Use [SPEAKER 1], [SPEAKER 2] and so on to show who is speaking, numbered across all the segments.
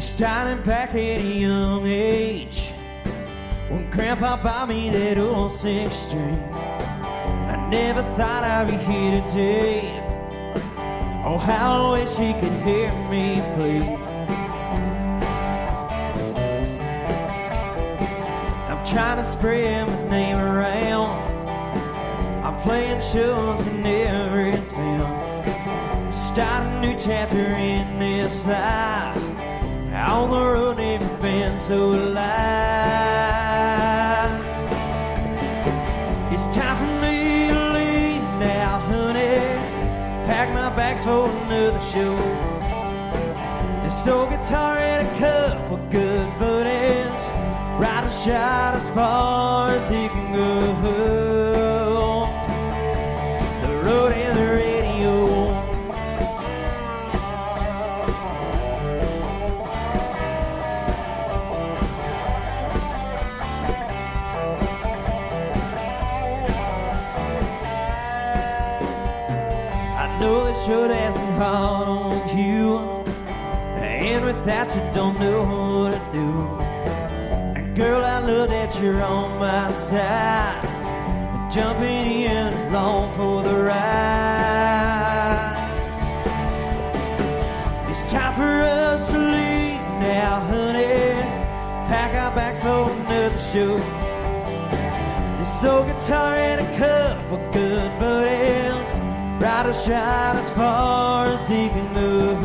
[SPEAKER 1] Starting back at a young age, when Grandpa bought me that old six string, I never thought I'd be here today. Oh, how I wish he could hear me play. I'm trying to spread my name around. I'm playing shows in every town. Start a new chapter in this life. On the road, never been so alive. It's time for me to leave now, honey. Pack my bags for another show. This old guitar and a couple good buddies. Ride a shot as far as he can go. The road and the radio. Know this road has been hard on you, and without you don't know what to do. And girl, I love that you're on my side, jumping in along for the ride. It's time for us to leave now, honey. Pack our bags for another show. This old guitar and a couple good buddies. Ride a shot as far as he can go.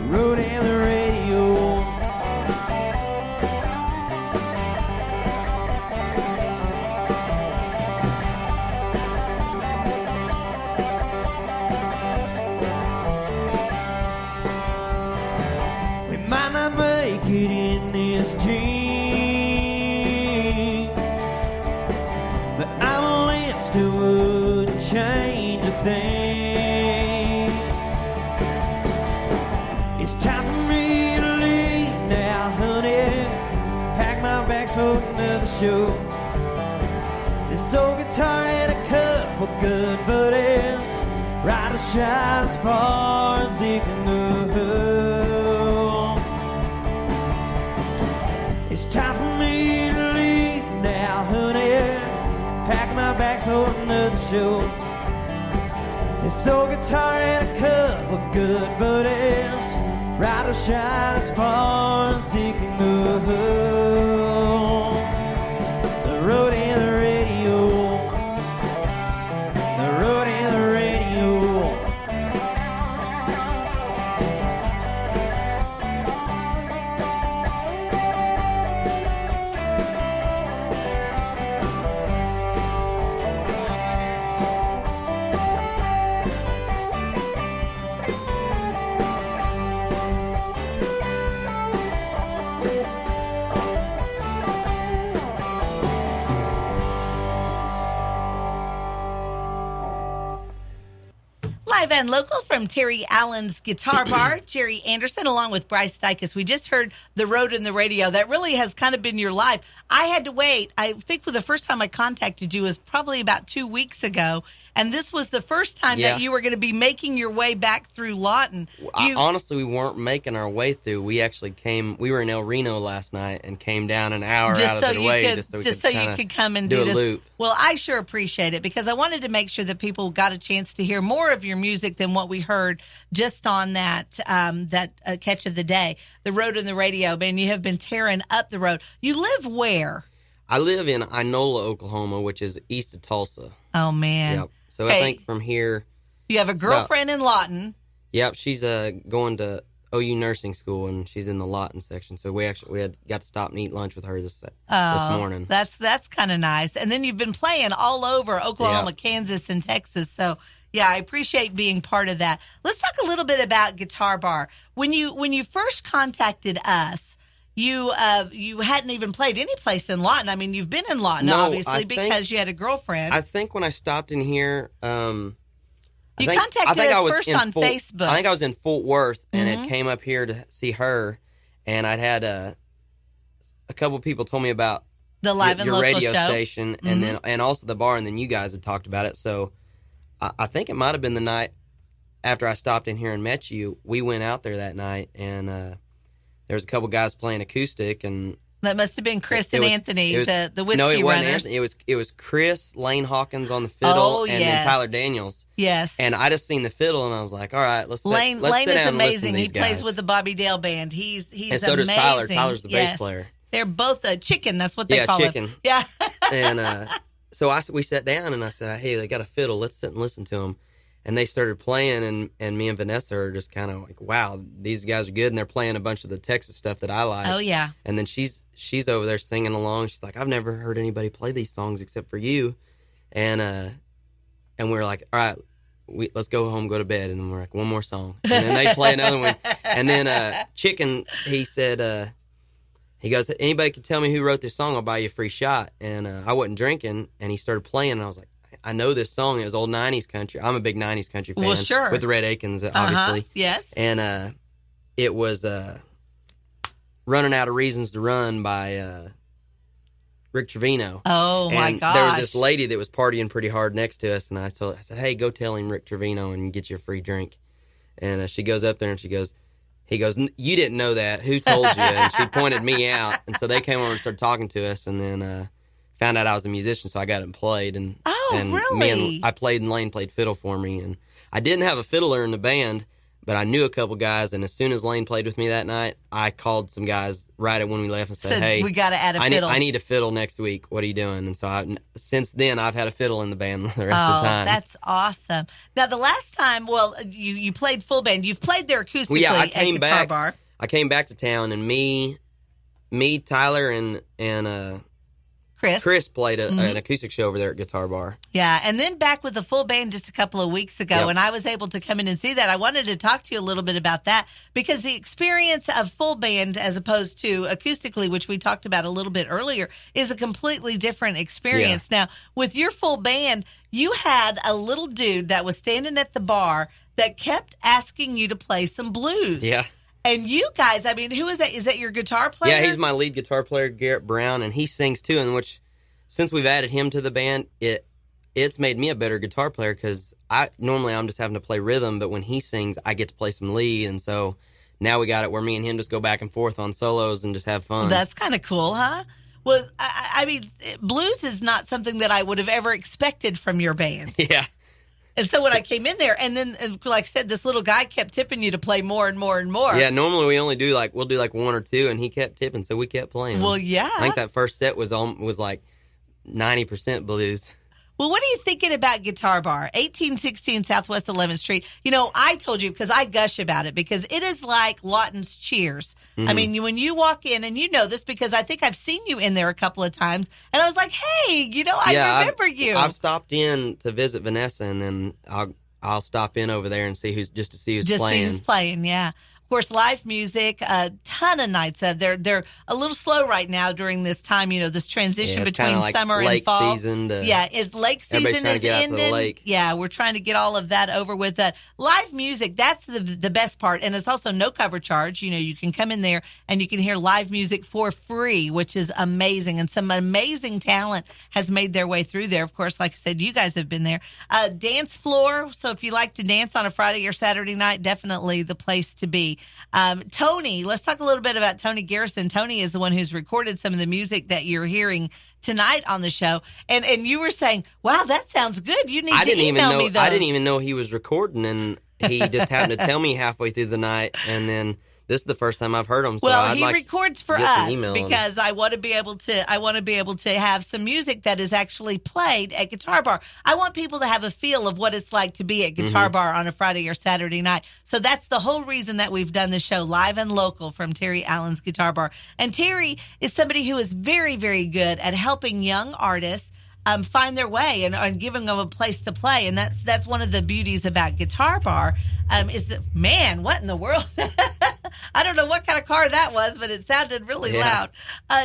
[SPEAKER 1] Road and the radio. We might not make it in this team, but I'm still wouldn't change a thing. It's time for me to leave now, honey. Pack my bags for another show. This old guitar and a couple good buddies. Ride a shot as far as he can go. It's time for me to leave now, honey. Pack my bags for another show. This old guitar and a couple good buddies. Ride a shot as far as he can go. The road and the radio. The road and the radio.
[SPEAKER 2] Live and local from Terry Allen's Guitar Bar, Jerry Anderson, along with BryceDicus. We just heard The Road and the Radio. That really has kind of been your life. I had to wait. I think for the first time I contacted you was probably about 2 weeks ago, and this was the first time that you were going to be making your way back through Lawton.
[SPEAKER 3] Honestly, we weren't making our way through. We actually came. We were in El Reno last night and came down an hour out of the way
[SPEAKER 2] just so you could come and do this.
[SPEAKER 3] Loop.
[SPEAKER 2] Well, I sure appreciate it because I wanted to make sure that people got a chance to hear more of your music than what we heard just on that catch of the day, The Road and the Radio. Man, you have been tearing up the road. You live where?
[SPEAKER 3] I live in Inola, Oklahoma, which is east of Tulsa.
[SPEAKER 2] Oh, man.
[SPEAKER 3] Yep. So I think from here...
[SPEAKER 2] You have a girlfriend in Lawton.
[SPEAKER 3] Yep, she's going to OU nursing school, and she's in the Lawton section. So we got to stop and eat lunch with her this morning.
[SPEAKER 2] That's kind of nice. And then you've been playing all over Oklahoma, Kansas, and Texas. So yeah, I appreciate being part of that. Let's talk a little bit about Guitar Bar. When you first contacted us, you hadn't even played any place in Lawton. I mean, you've been in Lawton, obviously, because you had a girlfriend.
[SPEAKER 3] I think when I stopped in here,
[SPEAKER 2] you contacted us first on Facebook.
[SPEAKER 3] I think I was in Fort Worth, and it came up here to see her, and I'd had a couple of people told me about
[SPEAKER 2] the live and
[SPEAKER 3] your
[SPEAKER 2] local
[SPEAKER 3] radio
[SPEAKER 2] show.
[SPEAKER 3] station, and also the bar, and then you guys had talked about it. So I think it might have been the night after I stopped in here and met you, we went out there that night, and there was a couple guys playing acoustic, and
[SPEAKER 2] that must have been Chris and Anthony, the whiskey
[SPEAKER 3] no, it wasn't
[SPEAKER 2] runners.
[SPEAKER 3] Anthony. It was Chris, Lane Hawkins on the fiddle, and then Tyler Daniels.
[SPEAKER 2] Yes.
[SPEAKER 3] And I just seen the fiddle, and I was like, all right, let's
[SPEAKER 2] Lane
[SPEAKER 3] sit down
[SPEAKER 2] is
[SPEAKER 3] and
[SPEAKER 2] amazing.
[SPEAKER 3] listen to
[SPEAKER 2] He
[SPEAKER 3] these
[SPEAKER 2] plays
[SPEAKER 3] guys.
[SPEAKER 2] with the Bobby Dale Band. He's
[SPEAKER 3] and so
[SPEAKER 2] amazing.
[SPEAKER 3] does Tyler. Tyler's the bass player.
[SPEAKER 2] They're both a chicken. That's what they call
[SPEAKER 3] chicken.
[SPEAKER 2] him. Yeah.
[SPEAKER 3] And so we sat down, and I said, hey, they got a fiddle. Let's sit and listen to them. And they started playing, and me and Vanessa are just kind of like, wow, these guys are good. And they're playing a bunch of the Texas stuff that I like.
[SPEAKER 2] Oh, yeah.
[SPEAKER 3] And then she's over there singing along. She's like, I've never heard anybody play these songs except for you. And we were like, all right, let's go home, go to bed. And then we're like, one more song. And then they play another one. And then Chicken, he said, he goes, anybody can tell me who wrote this song, I'll buy you a free shot. And I wasn't drinking, and he started playing, and I was like, I know this song. It was old 90s country. I'm a big 90s country fan.
[SPEAKER 2] Well, sure.
[SPEAKER 3] With the Red Akins, obviously.
[SPEAKER 2] Yes.
[SPEAKER 3] And it was Running Out of Reasons to Run by Rick Trevino.
[SPEAKER 2] Oh, my gosh.
[SPEAKER 3] There was this lady that was partying pretty hard next to us, and I said, hey, go tell him Rick Trevino and get you a free drink. And she goes up there, and he goes, you didn't know that. Who told you? And she pointed me out. And so they came over and started talking to us, and then found out I was a musician, so I got it and played. And
[SPEAKER 2] really?
[SPEAKER 3] I played, and Lane played fiddle for me. And I didn't have a fiddler in the band, but I knew a couple guys. And as soon as Lane played with me that night, I called some guys right when we left and said, hey,
[SPEAKER 2] we got to add a fiddle.
[SPEAKER 3] I need a fiddle next week. What are you doing? And so since then, I've had a fiddle in the band the rest of the time.
[SPEAKER 2] That's awesome. Now, the last time, you played full band. You've played there acoustically at Guitar Bar.
[SPEAKER 3] I came back to town, and me, Tyler, and Chris played an acoustic show over there at Guitar Bar.
[SPEAKER 2] Yeah, and then back with the full band just a couple of weeks ago,
[SPEAKER 3] Yep.
[SPEAKER 2] and I was able to come in and see that. I wanted to talk to you a little bit about that, because the experience of full band as opposed to acoustically, which we talked about a little bit earlier, is a completely different experience.
[SPEAKER 3] Yeah.
[SPEAKER 2] Now, with your full band, you had a little dude that was standing at the bar that kept asking you to play some blues.
[SPEAKER 3] Yeah.
[SPEAKER 2] And you guys, I mean, who is that? Is that your guitar player?
[SPEAKER 3] Yeah, he's my lead guitar player, Garrett Brown, and he sings too. And which, since we've added him to the band, it's made me a better guitar player, because I'm just having to play rhythm, but when he sings, I get to play some lead, and so now we got it where me and him just go back and forth on solos and just have fun.
[SPEAKER 2] That's kind of cool, huh? Well, I mean, blues is not something that I would have ever expected from your band.
[SPEAKER 3] Yeah.
[SPEAKER 2] And so when I came in there, and then, like I said, this little guy kept tipping you to play more and more and more.
[SPEAKER 3] Yeah, normally we'll do like one or two, and he kept tipping, so we kept playing.
[SPEAKER 2] Well, yeah.
[SPEAKER 3] I think that first set was like 90% blues.
[SPEAKER 2] Well, what are you thinking about Guitar Bar, 1816 Southwest 11th Street? You know, I told you, because I gush about it, because it is like Lawton's Cheers. Mm-hmm. I mean, when you walk in, and you know this because I think I've seen you in there a couple of times, and I was like, hey, I remember you.
[SPEAKER 3] I've stopped in to visit Vanessa, and then I'll stop in over there and see who's playing.
[SPEAKER 2] Just see who's playing, yeah. Of course, live music, a ton of nights of. They're a little slow right now during this time. You know, this transition between
[SPEAKER 3] like
[SPEAKER 2] summer and fall.
[SPEAKER 3] Season
[SPEAKER 2] Lake season is ending. Yeah, we're trying to get all of that over with. Live music, that's the best part, and it's also no cover charge. You know, you can come in there and you can hear live music for free, which is amazing. And some amazing talent has made their way through there. Of course, like I said, you guys have been there. Dance floor. So if you like to dance on a Friday or Saturday night, definitely the place to be. Tony, let's talk a little bit about Tony Garrison. Tony is the one who's recorded some of the music that you're hearing tonight on the show. And you were saying, wow, that sounds good. You need to email me those.
[SPEAKER 3] I didn't even know he was recording, and he just happened to tell me halfway through the night, and then this is the first time I've heard him. So
[SPEAKER 2] well, he records for us because I want to be able to have some music that is actually played at Guitar Bar. I want people to have a feel of what it's like to be at Guitar Bar on a Friday or Saturday night. So that's the whole reason that we've done the show live and local from Terry Allen's Guitar Bar. And Terry is somebody who is very, very good at helping young artists find their way and giving them a place to play. And that's one of the beauties about Guitar Bar is that, man, what in the world? I don't know what kind of car that was, but it sounded really loud.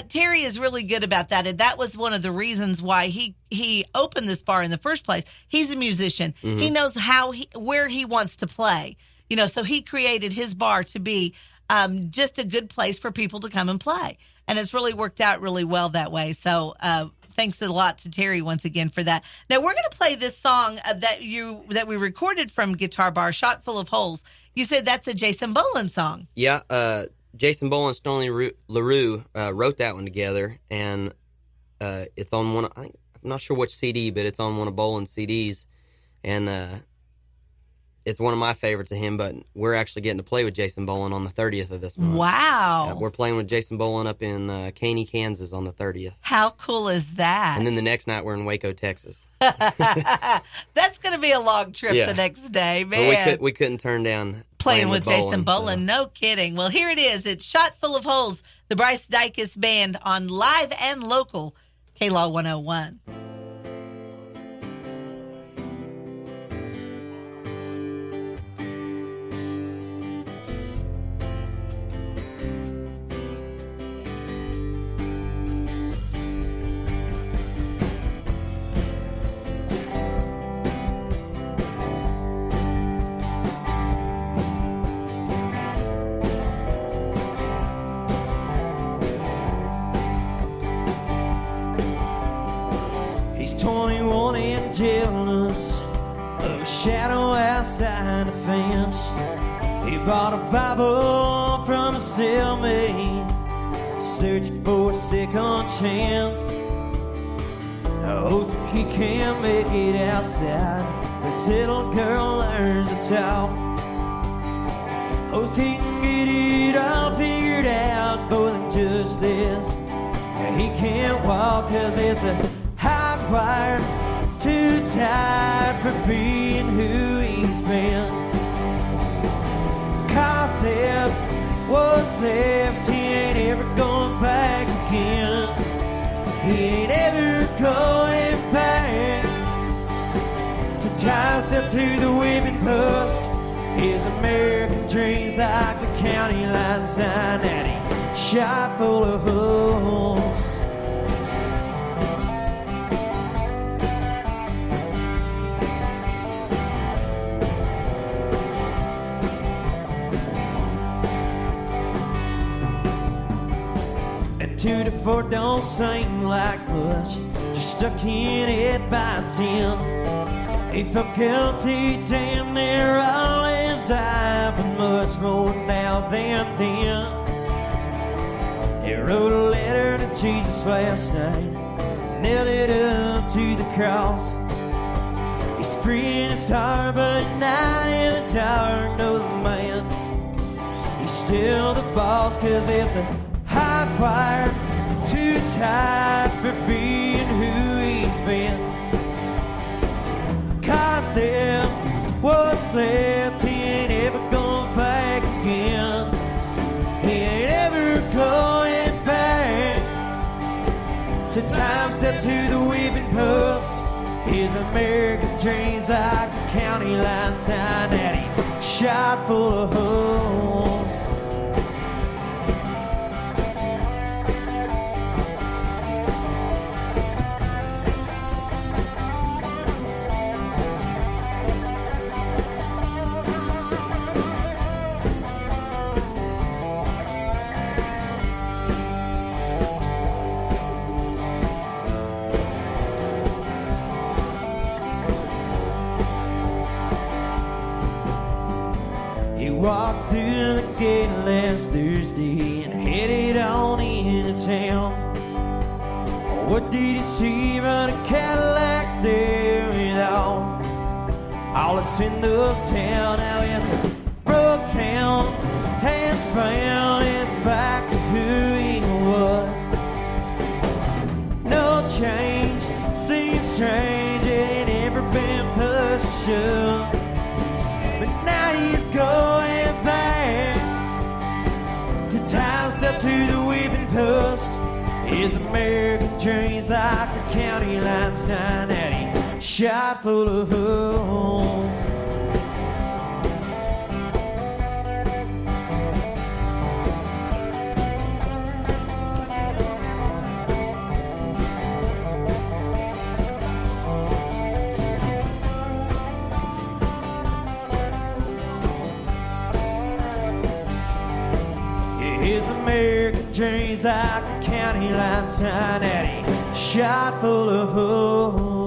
[SPEAKER 2] Terry is really good about that. And that was one of the reasons why he opened this bar in the first place. He's a musician. Mm-hmm. He knows where he wants to play. You know, so he created his bar to be just a good place for people to come and play. And it's really worked out really well that way. So, thanks a lot to Terry once again for that. Now we're going to play this song that we recorded from Guitar Bar, "Shot Full of Holes." You said that's a Jason Boland song.
[SPEAKER 3] Yeah, Jason Boland and Sterling LaRue wrote that one together, and it's on one. I'm not sure which CD, but it's on one of Boland's CDs, and it's one of my favorites of him. But we're actually getting to play with Jason Boland on the 30th of this month.
[SPEAKER 2] Wow!
[SPEAKER 3] We're playing with Jason Boland up in Caney, Kansas, on the 30th.
[SPEAKER 2] How cool is that?
[SPEAKER 3] And then the next night we're in Waco, Texas.
[SPEAKER 2] That's going to be a long trip the next day, man.
[SPEAKER 3] But we couldn't turn down
[SPEAKER 2] playing with Jason Boland. No kidding. Well, here it is. It's "Shot Full of Holes," the BryceDicus Band on Live and Local, KLaw 101.
[SPEAKER 1] He's 21 and jealous of a shadow outside the fence. He bought a Bible from a cellmate, searching for a second chance. Hopes that he can make it outside. This little girl learns to talk. Hopes he can get it all figured out. More than just this, he can't walk 'cause it's a hot wire, too tired for being who he's been. Car theft was theft, he ain't ever going back again. He ain't ever going back to tie himself to the whipping post. His American dreams like the county line sign that he shot full of holes. And 2 to 4 don't seem like much, just stuck in it by 10. He felt guilty damn near all his life, but much more now than then. He wrote a letter to Jesus last night, nailed it up to the cross. He's free in his heart, but at night in the dark, know the man, he's still the boss, 'cause it's a hot wire, too tired for being who he's been. Caught them, what's left, he ain't ever going back again. He ain't ever going back to time set to the whipping post. His American dreams like the county line sign that he shot full of holes. He walked through the gate last Thursday and headed on into town. What did he see but a Cadillac there with all the windows down? Now it's a broke town, hands bound, it's back to who he was. No change, seems strange, it ain't ever been pushed or shoved. But now he's going back to times up to the whipping post. His American dreams like the county line sign that he shot full of holes. His American dreams like a county line sign at a shot full of holes.